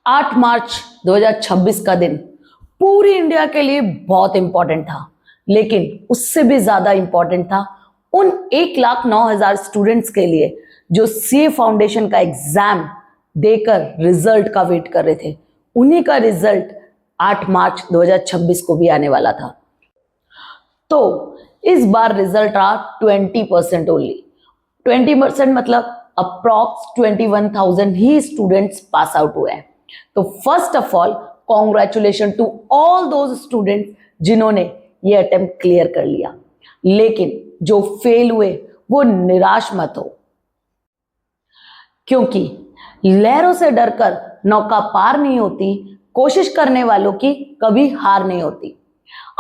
8 मार्च 2026 का दिन पूरी इंडिया के लिए बहुत इंपॉर्टेंट था, लेकिन उससे भी ज्यादा इंपॉर्टेंट था उन 1,09,000 स्टूडेंट्स के लिए जो सीए फाउंडेशन का एग्जाम देकर रिजल्ट का वेट कर रहे थे। उन्हीं का रिजल्ट 8 मार्च 2026 को भी आने वाला था। तो इस बार रिजल्ट रहा 20% ओनली। 20% मतलब अप्रॉक्स 21,000 ही स्टूडेंट्स पास आउट हुए हैं। तो first of all congratulation to all those students जिन्होंने ये अटेम्प्ट क्लियर कर लिया। लेकिन जो फेल हुए वो निराश मत हो, क्योंकि लहरों से डरकर नौका पार नहीं होती, कोशिश करने वालों की कभी हार नहीं होती।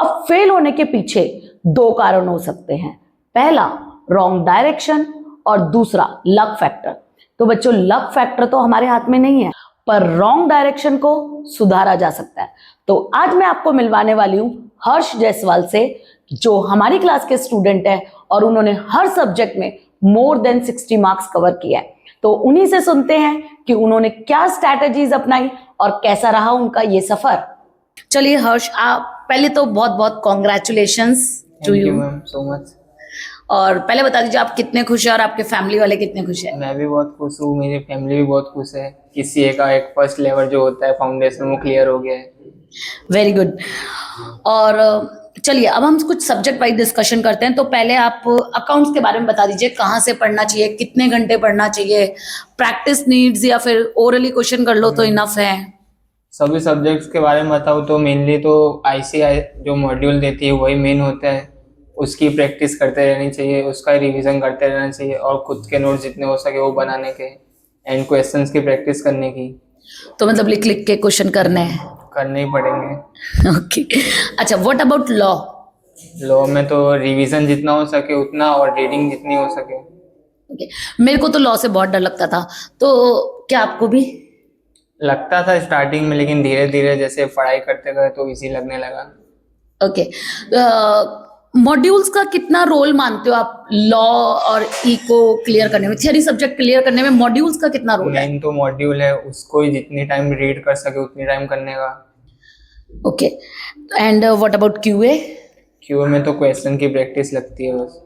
अब फेल होने के पीछे दो कारण हो सकते हैं। पहला रॉन्ग डायरेक्शन और दूसरा लक फैक्टर। तो बच्चों, लक फैक्टर तो हमारे हाथ में नहीं है, पर रॉन्ग डायरेक्शन को सुधारा जा सकता है। तो आज मैं आपको मिलवाने वाली हूं हर्ष जायसवाल से, जो हमारी क्लास के स्टूडेंट है और उन्होंने हर सब्जेक्ट में मोर देन 60 मार्क्स कवर किया है। तो उन्हीं से सुनते हैं कि उन्होंने क्या स्ट्रैटेजीज अपनाई और कैसा रहा उनका ये सफर। चलिए हर्ष, आप पहले तो बहुत बहुत congratulations to you ma'am so much. और पहले बता दीजिए आप कितने खुश हैं और आपके फैमिली वाले कितने खुश हैं। मैं भी बहुत खुश हूँ, मेरी फैमिली भी बहुत खुश है कि सीए का एक फर्स्ट लेवल जो होता है फाउंडेशन वो क्लियर हो गया है। Very good. और चलिए अब हम कुछ सब्जेक्ट वाइज डिस्कशन करते हैं। तो पहले आप अकाउंट्स के बारे में बता दीजिए, कहाँ से पढ़ना चाहिए, कितने घंटे पढ़ना चाहिए, प्रैक्टिस नीड्स या फिर ओरली क्वेश्चन कर लो तो इनफ है। सभी सब्जेक्ट्स के बारे में बताऊँ तो मेनली तो आईसीआई जो मॉड्यूल देती है वही मेन होता है, उसकी प्रैक्टिस करते रहनी चाहिए, उसका रिवीजन करते रहना चाहिए और खुद के नोट्स जितने हो सके वो बनाने के एंड क्वेश्चंस की प्रैक्टिस करने की। तो मतलब लिख लिख के क्वेश्चन करने हैं। करने ही पड़ेंगे। ओके अच्छा, व्हाट अबाउट लॉ? लॉ में तो रिवीजन जितना हो सके उतना और रीडिंग जितनी हो सके। ओके, मेरे को तो लॉ से बहुत डर लगता था, तो क्या आपको भी? लगता था स्टार्टिंग में, लेकिन धीरे धीरे जैसे पढ़ाई करते गए तो इजी लगने लगा। ओके, मॉड्यूल्स का कितना रोल मानते हो आप लॉ और ई को क्लियर करने में, थियरी सब्जेक्ट क्लियर करने में मॉड्यूल्स का कितना रोल है? मेन तो मॉड्यूल है, उसको ही जितनी टाइम रीड कर सके उतनी टाइम करने का। Okay, and what about QA? QA में तो क्वेश्चन की प्रैक्टिस लगती है बस।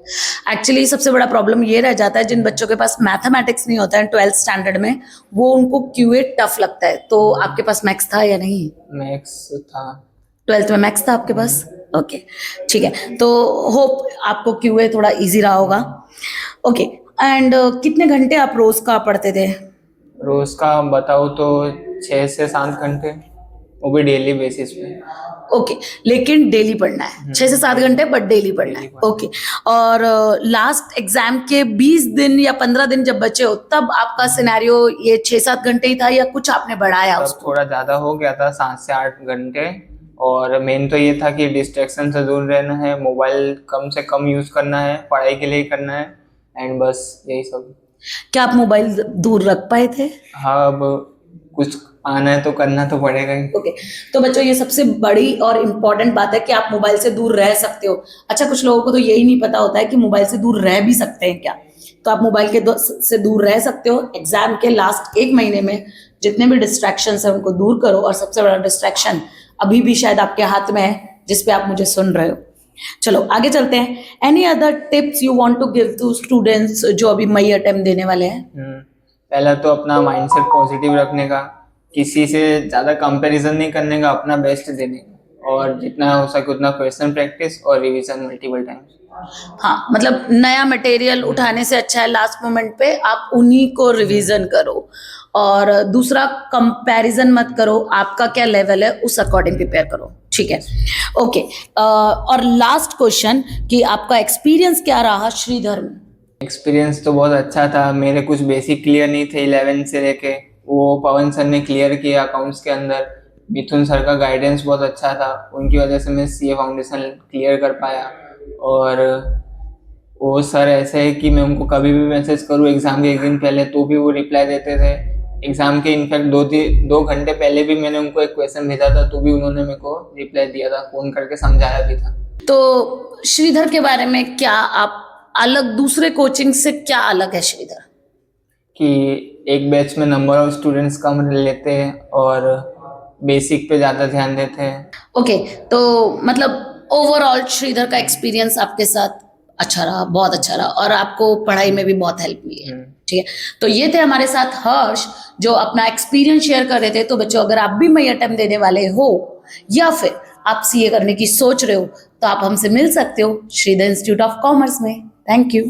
एक्चुअली सबसे बड़ा प्रॉब्लम ये रह जाता है जिन बच्चों के पास मैथमेटिक्स नहीं होता है 12th स्टैंडर्ड में, वो उनको क्यूए टफ लगता है। तो आपके पास मैथ्स था या नहीं? मैथ्स था। 12th में मैथ्स था आपके पास? ओके ठीक है, तो होप आपको क्यूए थोड़ा इजी रहा होगा। ओके, एंड कितने घंटे आप रोज का पढ़ते थे? रोज का बताओ तो 6 से 7 घंटे, वो भी डेली बेसिस पे। ओके, लेकिन डेली पढ़ना है 6 से 7 घंटे, बट डेली पढ़ना है। ओके, और लास्ट एग्जाम के 20 दिन या 15 दिन जब बचे हो तब आपका सिनेरियो ये 6-7 घंटे ही था या कुछ आपने बढ़ाया तब उसको? थोड़ा ज़्यादा हो गया था, 7 से 8 घंटे। और मेन तो ये था कि डिस्ट्रैक्शन से दूर रहना है, मोबाइल कम से कम यूज़ करना है, पढ़ाई के लिए ही करना है एंड बस यही सब। क्या आप मोबाइल दूर रख पाए थे? हाँ, अब कुछ आना है तो करना तो पड़ेगा ही। ओके, तो बच्चों ये सबसे बड़ी और इम्पोर्टेंट बात है कि आप मोबाइल से दूर रह सकते हो। अच्छा, कुछ लोगों को तो यही नहीं पता होता है कि मोबाइल से दूर रह भी सकते हैं क्या। तो आप मोबाइल के से दूर रह सकते हो। एग्जाम के लास्ट 1 महीने में जितने भी डिस्ट्रैक्शंस हैं उनको दूर करो, और सबसे बड़ा डिस्ट्रैक्शन अभी भी शायद आपके हाथ में है जिसपे आप मुझे सुन रहे हो। चलो आगे चलते हैं। Any other tips you want to give to students जो अभी मई अटेम्प्ट देने वाले हैं? पहला तो अपना माइंडसेट पॉजिटिव रखने का, किसी से ज़्यादा कंपैरिजन नहीं करने का, अपना बेस्ट देने का और जितना हो सके उतना क्वेश्चन प्रैक्टिस और रिवीजन मल्टीपल टाइम्स। हाँ, मतलब नया मटेरियल उठाने से अच्छा है लास्ट मोमेंट पे आप उन्हीं को रिवीजन करो। और दूसरा, कंपैरिजन मत करो, आपका क्या लेवल है उस अकॉर्डिंग प्रिपेयर करो। ठीक है, ओके। और लास्ट क्वेश्चन कि आपका एक्सपीरियंस क्या रहा श्रीधर में? एक्सपीरियंस तो बहुत अच्छा था, मेरे कुछ बेसिक क्लियर नहीं थे 11 से लेके, वो पवन सर ने क्लियर किया अकाउंट्स के अंदर। मिथुन सर का गाइडेंस बहुत अच्छा था, उनकी वजह से मैं सीए फाउंडेशन क्लियर कर पाया। और वो सर ऐसे है कि मैं उनको कभी भी मैसेज करूँ एग्ज़ाम के 1 दिन पहले तो भी वो रिप्लाई देते थे। एग्ज़ाम के इनफैक्ट 2 घंटे पहले भी मैंने उनको एक क्वेश्चन भेजा था तो भी उन्होंने मेरे को रिप्लाई दिया था, फ़ोन करके समझाया भी था। तो श्रीधर के बारे में क्या आप अलग, दूसरे कोचिंग से क्या अलग है श्रीधर? कि एक बैच में नंबर ऑफ स्टूडेंट्स कम लेते हैं और बेसिक पे ज़्यादा ध्यान देते हैं। ओके, तो मतलब ओवरऑल श्रीधर का एक्सपीरियंस आपके साथ अच्छा रहा, बहुत अच्छा रहा, और आपको पढ़ाई में भी बहुत हेल्प हुई है। ठीक है, तो ये थे हमारे साथ हर्ष जो अपना एक्सपीरियंस शेयर कर रहे थे। तो बच्चों, अगर आप भी मई अटेम्प्ट देने वाले हो या फिर आप सीए करने की सोच रहे हो तो आप हमसे मिल सकते हो श्रीधर इंस्टीट्यूट ऑफ कॉमर्स में। Thank you.